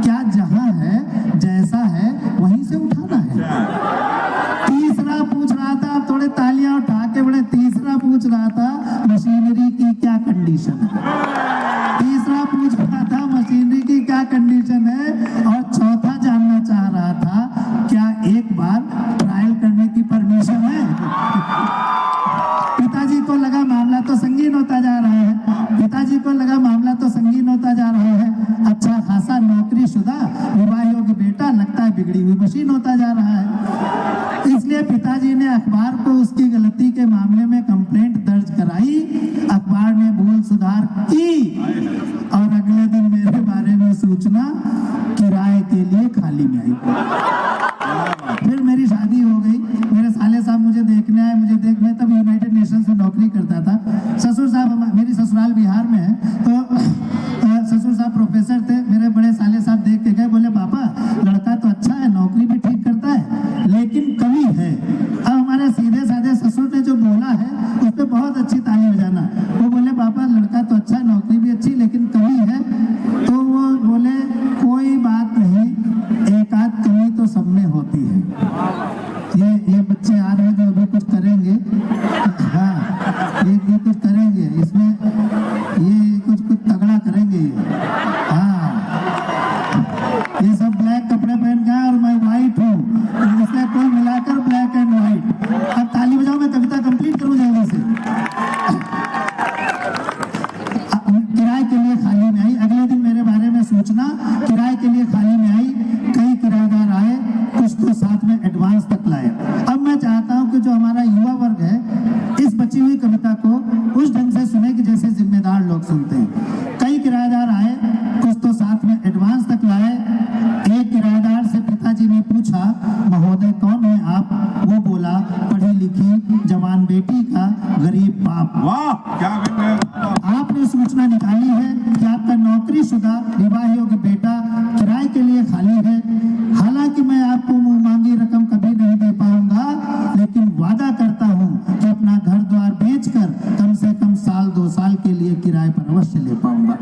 क्या जहां है जैसा है वहीं से उठाना है। तीसरा पूछ रहा था, थोड़े तालियां उठा के बड़े, तीसरा पूछ रहा था मशीनरी की क्या कंडीशन है। तीसरा पूछ रहा था मशीनरी की क्या कंडीशन है, और चौथा जानना चाह रहा था क्या एक बार ट्रायल करने की परमिशन है। पिताजी को लगा मामला तो संगीन होता जा रहा है, पिताजी को लगा मामला तो संगीन होता जा रहा है। अच्छा खासा नौकरीशुदा विवाह योग्य बेटा, लगता है बिगड़ी हुई मशीन होता जा रहा है। इसलिए पिताजी ने अखबार को उसकी गलती के मामले में कंप्लेंट दर्ज कराई। अखबार ने भूल सुधार की और अगले दिन मेरे बारे में सूचना किराए के लिए खाली में आई। फिर मेरी शादी हो गई, मेरे साले साहब मुझे देखने आए। मैं तब यूनाइटेड नेशंस में नौकरी करता था। ससुर साहब, मेरी ससुराल बिहार में है, तो ससुर साहब प्रोफेसर थे। मेरे बड़े साले साहब देख के गए, बोले पापा लड़का तो अच्छा है, नौकरी भी ठीक करता है, लेकिन कमी है। अब हमारे सीधे साधे ससुर ने जो बोला है उस पर बहुत अच्छी ताली बजाना। वो बोले पापा लड़का तो अच्छा है, नौकरी भी अच्छी, लेकिन कमी है। तो वो बोले कोई बात नहीं, एक आध कमी तो सब में होती है। ये बच्चे आ रहे हैं जो अभी कुछ करेंगे, हाँ ये कुछ करेंगे, इसमें ये कुछ तगड़ा करेंगे ये। हाँ ये सब ब्लैक कपड़े पहन के और मैं व्हाइट हूँ, इसलिए कोई मिलाकर ब्लैक एंड व्हाइट। अब ताली बजाओ, मैं कविता कंप्लीट करूँ जल्दी से। किराए के लिए खाली में आई, अगले दिन मेरे बारे में सूचना किराए के लिए खाली में आई। कई किराएदार आए, कुछ तो साथ में एडवांस तक लाए। अब मैं चाहता हूं कि जो हमारा युवा वर्ग है इस बची हुई कविता को उस ढंग से सुने कि जैसे जिम्मेदार लोग सुनते हैं। कई किराएदार आए, कुछ तो साथ में एडवांस तक लाए। एक किराएदार से पिताजी ने पूछा, महोदय कौन है आप? वो बोला, पढ़ी लिखी जवान बेटी का गरीब बाप। वाह क्या आपने सूचना निकाली है कि आपका नौकरीशुदा विवाह योग्य बेटा किराए के लिए खाली है। हालांकि मैं आपको मुंह मांगी रकम कभी नहीं दे पाऊंगा, लेकिन वादा करता हूं कि अपना घर द्वार बेचकर कम से कम 1-2 साल के लिए किराए पर अवश्य ले पाऊंगा।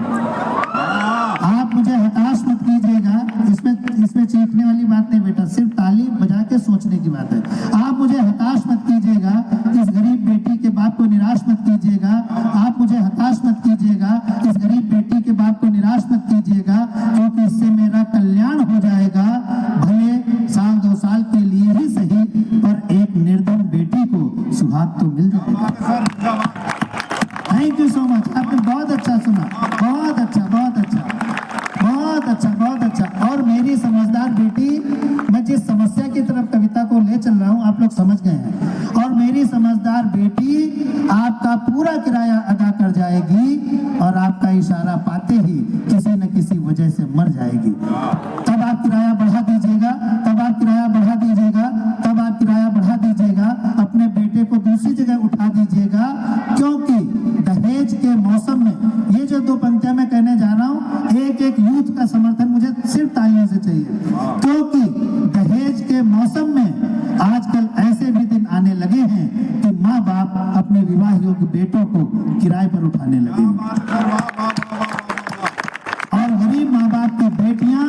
आप मुझे हताश मत कीजिएगा, इसमें चीखने वाली बात नहीं बेटा, सिर्फ ताली बजा के सोचने की बात है। आप मुझे हताश मत कीजिएगा, इस गरीब बेटी के बाप को निराश मत कीजिएगा। आप मुझे हताश मत कीजिएगा, इस गरीब बेटी के बाप को निराश मत कीजिएगा, क्योंकि इससे मेरा कल्याण हो जाएगा। भले 1-2 साल के लिए ही सही, पर एक निर्धन बेटी को सुहाग तो मिल जाएगा। थैंक यू सो मच, आपने बहुत अच्छा सुना, बहुत अच्छा, बहुत अच्छा, बहुत अच्छा, बहुत अच्छा। और मेरी समझदार बेटी, मैं जिस समस्या की तरफ कविता को ले चल रहा हूँ आप लोग समझ गए हैं, और मेरी समझदार बेटी आपका पूरा किराया अदा कर जाएगी और आपका इशारा पाते ही किसी न किसी वजह से मर जाएगी। तब आप किराया बढ़ा दीजिएगा, तब आप किराया बढ़ा दीजिएगा, तब आप किराया बढ़ा दीजिएगा। अपने बेटे को दूसरी जगह उठा दीजिएगा, क्योंकि दहेज के मौसम में ये जो 2 पंक्तियां मैं कहने जा रहा हूँ, एक यूथ का समर्थन मुझे सिर्फ तालियों से चाहिए, क्योंकि दहेज के मौसम में आजकल ऐसे भी दिन आने लगे हैं कि माँ बाप अपने विवाह योग्य बेटों को किराए पर उठाने लगे हैं, और गरीब माँ बाप की बेटियां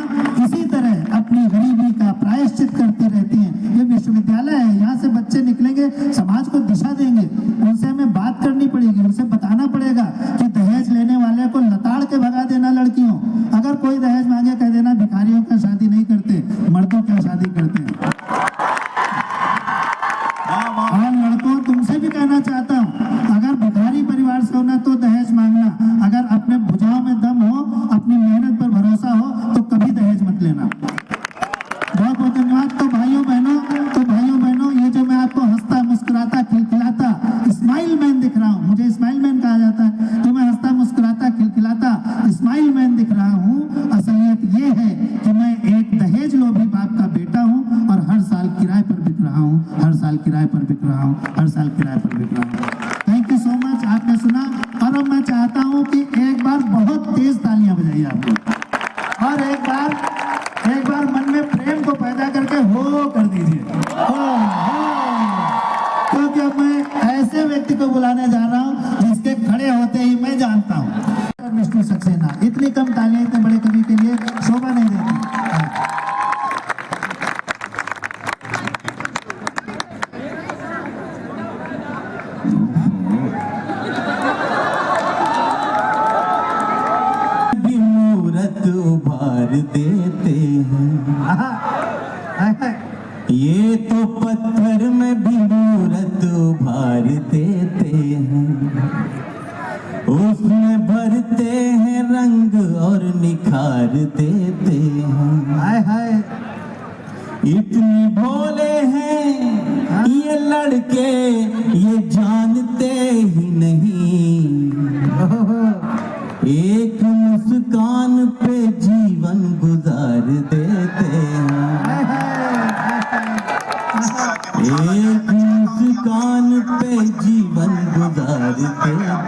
परिचित करती रहती हैं। ये विश्वविद्यालय है, यहाँ से बच्चे निकलेंगे, समाज को दिशा देंगे। उनसे हमें बात करनी पड़ेगी, उनसे बताना पड़ेगा कि दहेज लेने वाले को लताड़ के भगा देना लड़कियों। अगर कोई दहेज मांगे कह देना भिखारियों का शादी नहीं करते, मर्दों क्या शादी करते हैं। और लड़कों तुमसे भी कहना चाहता हूँ, अगर भिखारी परिवार से होना तो दहेज मांगना, अगर अपने भुजाओं में दम हो, अपनी मेहनत पर भरोसा हो तो कभी दहेज मत लेना। बहुत बहुत धन्यवाद। तो भाइयों बहनों, ये जो मैं आपको हंसता मुस्कुराता खिलखिलाता स्माइल मैन दिख रहा हूँ, मुझे स्माइल मैन कहा जाता है, तो मैं हंसता मुस्कुराता खिलखिलाता स्माइल मैन दिख रहा हूँ। असलियत ये है कि मैं एक दहेज लोभी बाप का बेटा हूँ और हर साल किराए पर बिक रहा हूँ, हर साल किराए पर बिक रहा हूँ, हर साल किराए पर बिक रहा हूँ। थैंक यू सो मच, आपने सुना। और अब मैं चाहता हूँ कि एक बार बहुत तेज तालियां बजाइए आप लोग, और एक बार मन में प्रेम को पैदा करके हो कर दीजिए, हो। क्योंकि अब मैं ऐसे व्यक्ति को बुलाने जा रहा हूँ जिसके खड़े होते ही मैं जानता हूँ, विष्णु सक्सेना। इतनी कम तालियां इतने बड़े कवि के लिए शोभा नहीं देती। उभार देते हैं, ये तो पत्थर में भी मूरत उभार देते हैं, उसमें भरते हैं रंग और निखार देते हैं। हाय हाय, इतने भोले हैं ये लड़के, ये जानते ही नहीं, एक मुस्कान पे जीवन गुजार देते हैं, एक मुस्कान पे जीवन गुजार देते हैं।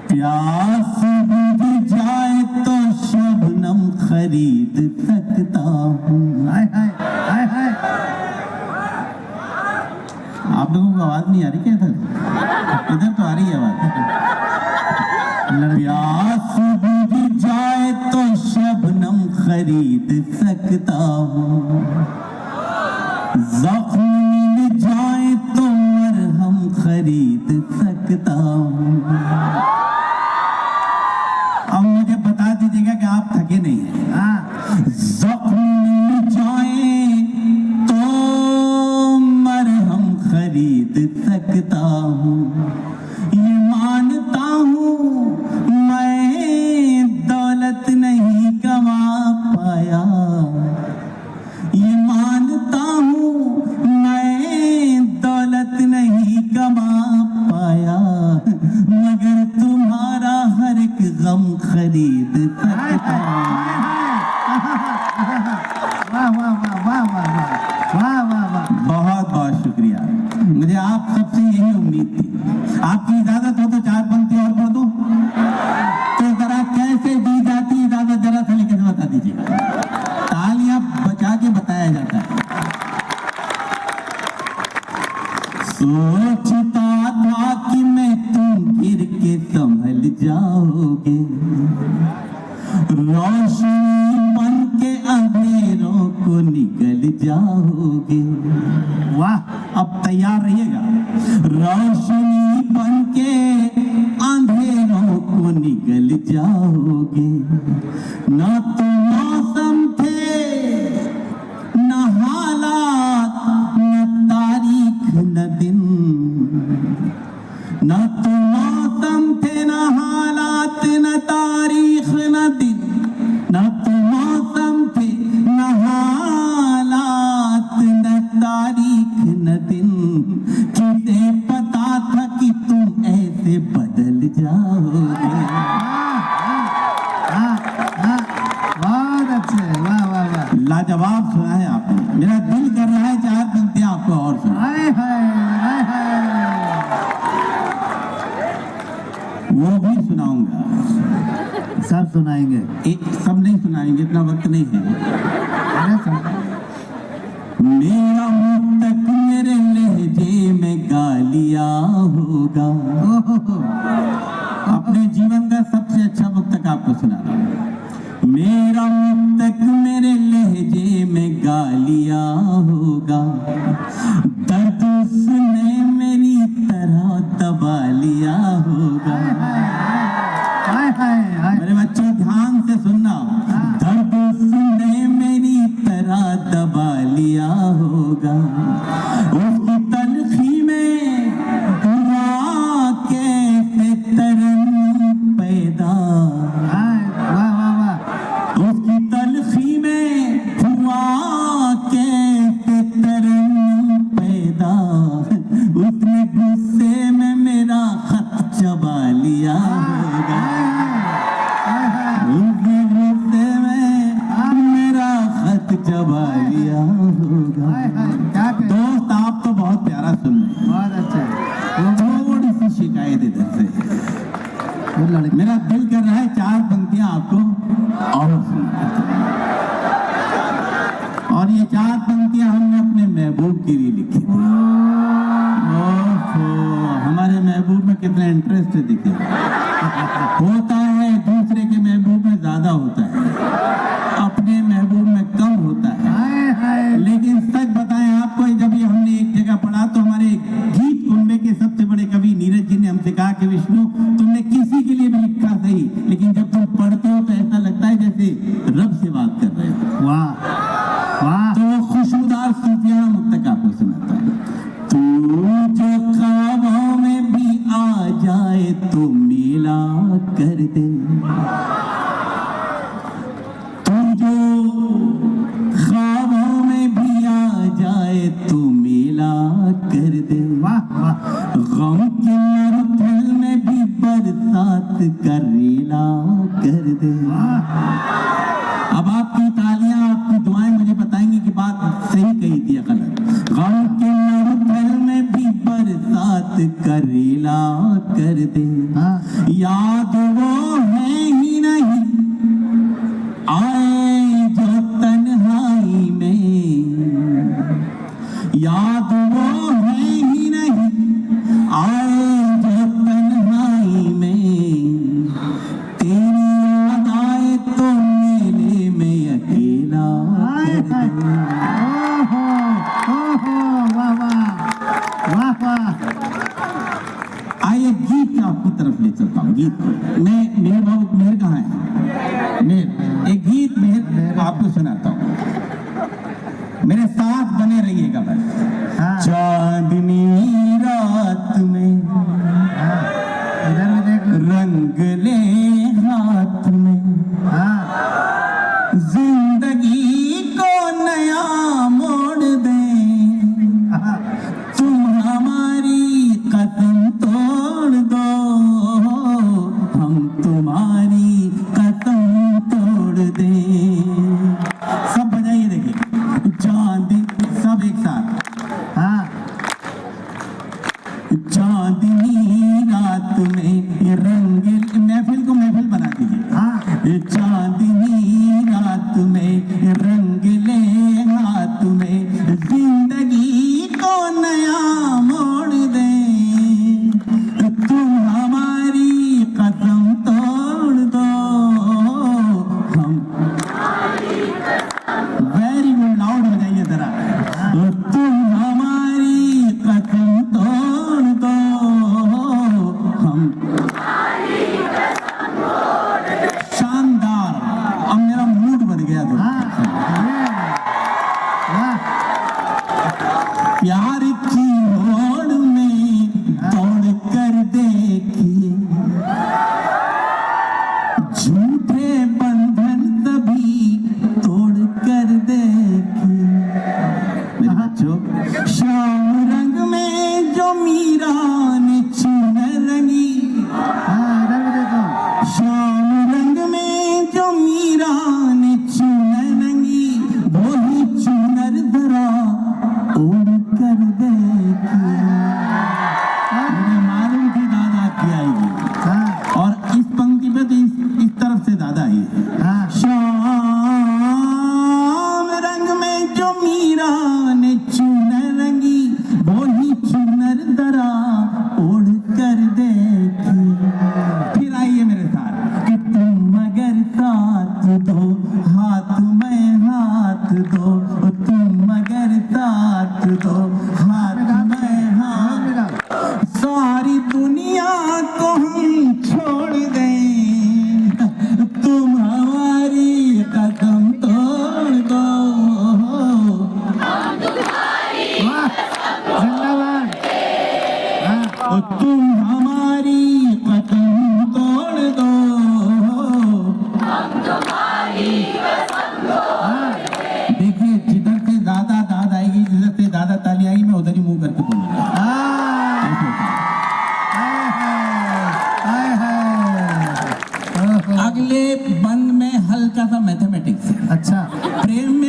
प्यास बुझ जाए तो शबनम खरीद सकता हूँ। हाय हाय हाय हाय, आप लोगों को आवाज नहीं आ रही क्या? इधर तो आ रही है आवाज। प्यास बुझ जाए तो शबनम खरीद सकता हूँ, जख्म मिल जाए तो मरहम खरीद सकता हूँ। अब मुझे बता दीजिएगा कि आप थके नहीं हैं। जख्म मिल जाए तो मरहम खरीद सकता हूँ, ये मानता हूँ मैं दौलत नहीं कमा पाया, ये मानता हूँ मैं दौलत नहीं कमा पाया, मगर तुम्हारा हर एक गम खरीद सकता हूँ। वाह वाह वाह वाह वाह वाह वाह वाह, बहुत बहुत शुक्रिया। मुझे आप सबसे यही उम्मीद थी। आपकी इजाजत हो तो 4 पंक्ति और पढ़ दूं? तो जरा कैसे दी जाती इजाजत जरा सा लिख के बता दीजिएगा। तालियां बचा के बताया जाता है। सोचता था कि मैं तुम गिर के संभल जाओगे, रोशनी बन के अंधेरों को निगल जाओगे। वाह, अब तैयार रहिएगा। रोशनी बन के अंधेरों को निगल जाओगे, ना तो मौसम थे न हालात न तारीख न दिन, न तो मौसम थे न हालात न तारीख न दिन, न तो मौसम थे न हालात न तारीख न दिन, किसे पता था कि तुम ऐसे बदल जाओगे। बहुत अच्छे, वाह वाह वाह, लाजवाब सुना है आपने। मेरा दिल कर रहा है 4 पंक्तियां आपको और सुना। हाय हाय हाय हाय, वो भी सुनाऊंगा, सब सुनाएंगे। एक सब नहीं सुनाएंगे, इतना वक्त नहीं है। अरे सुन, मेरा मुंह तक मेरे लहजे में गालिया होगा। अपने जीवन का सबसे अच्छा वक्त तक आपको सुना रहा हूं। मेरा मुंह तक मेरे दबा लिया होगा। उसकी तलखी में हुआ कैसे तरन पैदा, वाह वाह वाह। उसकी तलखी में हुआ कैसे तरन पैदा, उसने गुस्से में मेरा खत चबा लिया होगा। उसने गुस्से में मेरा खत चबा लिया होगा। क्या कहे? दोस्त आप तो बहुत प्यारा सुन रहे हैं, बहुत अच्छा। थोड़ी सी शिकायत इधर से। वो लड़के मेरा दिल कर रहा है 4 पंक्तियां आपको और सुना, और ये 4 पंक्तियां हमने अपने महबूब के लिए लिखी थी। ओहो, हमारे महबूब में कितना इंटरेस्ट दिखे होता है, दूसरे के महबूब में ज्यादा होता है, अपने महबूब में कम होता है। हाय हाय। लेकिन सच बताएं आपको, जब ये हमने एक जगह पढ़ा तो हमारे गीत कुंबे के सबसे बड़े कवि नीरज जी ने हमसे कहा कि विष्णु तुमने किसी के लिए भी लिखा सही, लेकिन जब तुम पढ़ते हो तो ऐसा लगता है जैसे रब से बात कर रहे हो। वाह वाह। तो वो खुशबूदार सूफियाना मुक्तक आपको सुनाता हूँ। तू जो ख्वाबों में भी आ जाए तो मिला कर दे, तू जो ख्वाबों में भी आ जाए तो मिला कर दे। वाह वाह। गम के महफिल में भी बरसात का रेला कर दे। अब आपकी तालियां, आपकी दुआएं मुझे बताएंगी कि बात सही कही थी या गलत। गम के महफिल में भी बरसात का रेला कर दे। याद वो है ही नहीं आए जो तन्हाई में, याद वो है ही नहीं आए जो तन्हाई में, तेरी याद आए तो मेले में अकेला कर दे। ओहो ओहो, वाह वाह वाह वाह। आइए गीत आपकी तरफ ले चलता हूँ। गीत मैं मेहर बाबू, मेहर कहाँ है? मेहर, एक गीत मेहर आपको सुनाता हूँ, मेरे साथ बने रहिएगा बस। हाँ। चांदनी रात में हाँ, इधर भी देख लो। रंग ले हाथ में, हाँ जिंदगी को नया मोड़ दे, हाँ, तुम हमारी कसम तोड़ दो, हम तुम्हारी कसम तोड़ दे। सब बजाइए, देखिए चांदी, सब एक साथ। हाँ। चांदनी रात में ये रंग, महफिल को महफिल बना दीजिए। हाँ। चांदनी रात में रंगले हाथ में, जिंदगी को नया मोड़ दे, तुम हमारी कसम तोड़ दो, हम वेरी गुड, लाउड हो जाइए जरा। तुम हमारी कसम तोड़ दो, हम शानदार। अब मेरा मूड बन गया था। प्यार की होड़ में दौड़ कर देखिए, झूठे बंधन सभी तोड़ कर देखिए। मेरे बच्चों, श्याम रंग में जो मीरा ने चुनर रंगी, हाँ, इधर भी देखो। श्याम रंग में जो मीरा ने चुनर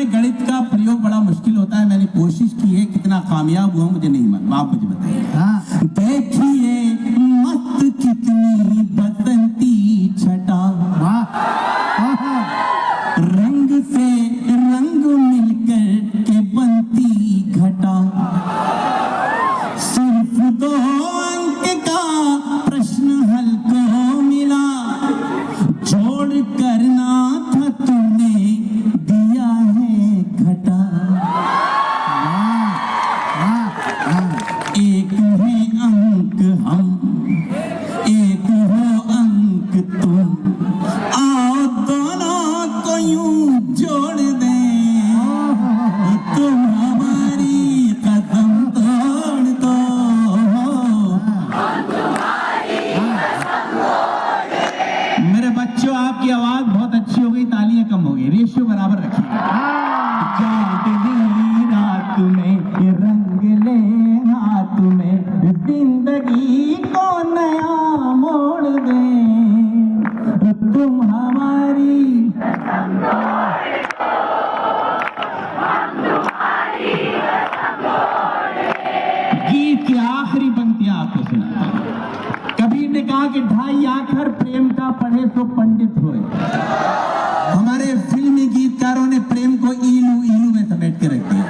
गणित का प्रयोग बड़ा मुश्किल होता है, मैंने कोशिश की है, कितना कामयाब हुआ मुझे नहीं मालूम, आप मुझे बताइए। हाँ देखिए मस्त कितनी बसंती छटा, वाह आहा, रंग से रंग मिलकर के बनती घटा, सिर्फ 2 अंक का प्रश्न हल को मिला, जोड़ करना था तुमने दिया है घटा। एक है अंक हम, एक हो अंक तुम, आओ दोनों को यूं जोड़ दें, तुम हमारी कसम तोड़ दो। मेरे बच्चों आपकी आवाज बहुत अच्छी हो गई, तालियां कम हो गई, रेशियो बराबर रखिएगा। चांदनी रात में रंग ले हाथ में, जिंदगी को नया मोड़ दे, तुम हमारी गीत की आखिरी पंक्तियां आपको सुनाता हूं। कबीर ने कहा कि 2.5 आखर प्रेम का पढ़े तो पंडित होए। हमारे फिल्मी गीतकारों ने प्रेम को ईलू ईलू में समेट के रख दिया,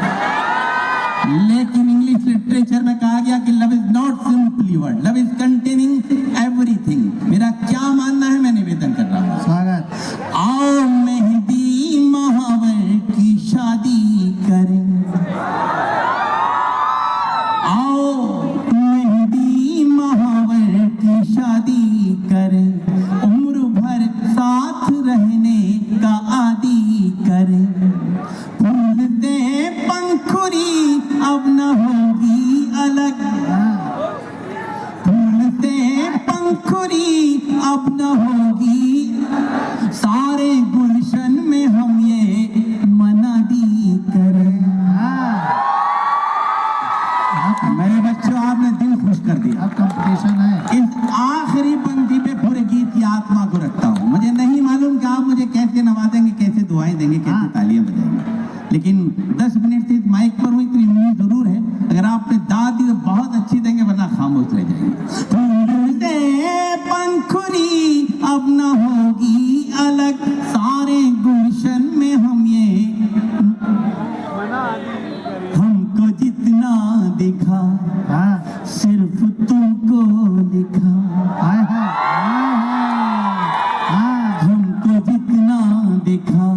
लेकिन इंग्लिश लिटरेचर में कहा गया कि love is not simply word, love is containing everything. मेरा क्या मानना है, मैं निवेदन कर रहा हूँ। स्वागत। आओ मेहंदी महावर की शादी करें, आओ मेहंदी महावर की शादी करें, उम्र भर साथ रहने का आदी करें, फूल से पंखुरी अब न होगी अलग, फूल से पंखुरी अब न होगी, सारे गुलशन में हम ये मनादी करें। मेरे बच्चों आपने दिल खुश कर दिया। अब कंपटीशन है। इस आखिरी पंक्ति पे पूरे गीत की आत्मा को रखता हूँ। मुझे नहीं मालूम कि आप मुझे कैसे नवाजेंगे, कैसे दुआएं देंगे, कैसे तालियां बजाएंगे, लेकिन 10 मिनट से इस माइक पर हुई इतनी उम्मीद जरूर है, अगर आपने दाद दी तो बहुत अच्छी देंगे, वरना खामोश रह जाएंगे। फूल से पंखुरी अब न होगी अलग, सारे गुलशन में हम ये हमको जितना दिखा, हाँ सिर्फ तुमको लिखा, हाय हाय, हाँ हमको जितना दिखा,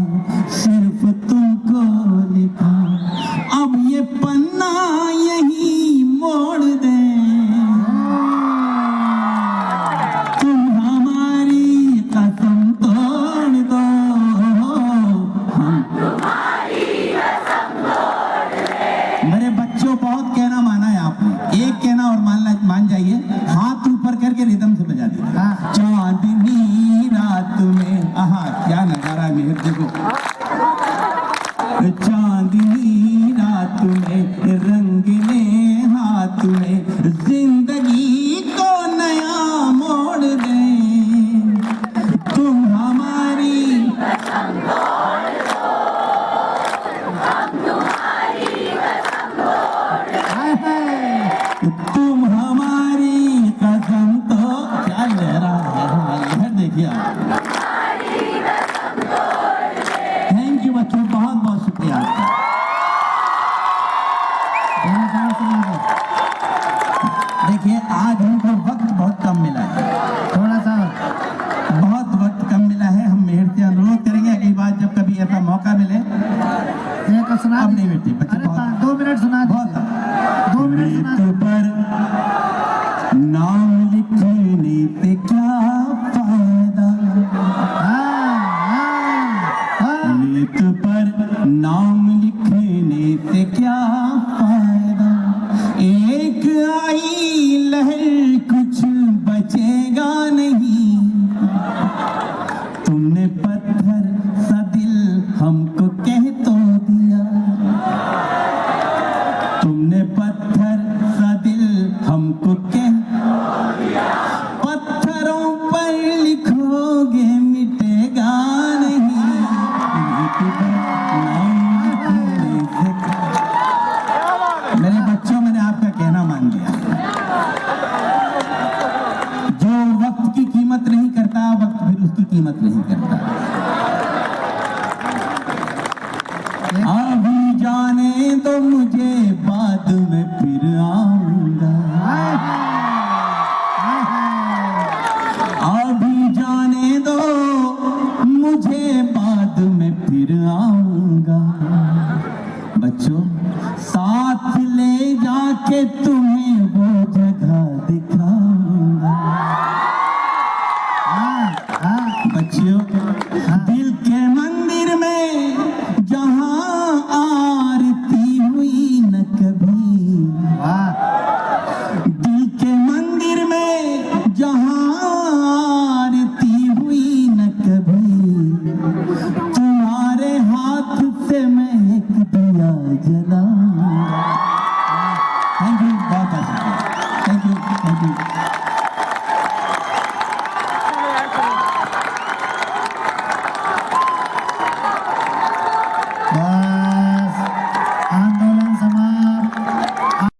सिर्फ तुमको लिखा, अब ये पन्ना यही मोड़ दे, तुम हमारी कसम तोड़ दो, हम मेरे बच्चों बहुत कहना माना है आपने, एक कहना और मान जाइए, हाथ ऊपर करके रिदम से बजा दीजिए। हाँ। चांदनी रात में, आहा क्या नजारा है, मेहर देखो। चांदनी रात में रंग ले हाथ में, जिंदगी को नया मोड़ दे, तुम हमारी हाय हाय, तुम हमारी कसम तो क्या ले रहा है, देखिए आप। थैंक यू बच्चों, बहुत बहुत शुक्रिया आपका। देखिए आज हमको वक्त बहुत कम मिला है, थोड़ा सा बहुत वक्त कम मिला है। हम मेहर से अनुरोध करेंगे अगली बार जब कभी ऐसा मौका मिले। एक सुना अब नहीं बेटी, बच्चे अरे बहुत 2 मिनट सुना बहुत दीजिए। 2 मिनट सुना नीत पर नाम लिखने से क्या फायदा, नीत पर नाम लिखने से क्या फायदा, एक आई लहर कुछ बचेगा नहीं, तुमने पत्थर सा दिल हमको कह तो दिया, तुमने पत्थर सा दिल हमको कह, पत्थरों पर लिखोगे मिटेगा नहीं, नाम बाद में फिर आऊंगा। अभी जाने दो मुझे, बाद में फिर आऊंगा। बच्चों साथ ले जाके तुम्हें वो जगह दिखाऊंगा। बच्चों दिल के मंदिर में जहां आरती हुई न कभी, दिल के मंदिर में जहां आरती हुई न कभी, तुम्हारे हाथ से मैं एक दिया जलाऊंगा। थैंक यू, बहुत अच्छा, थैंक यू, थैंक यू। वाह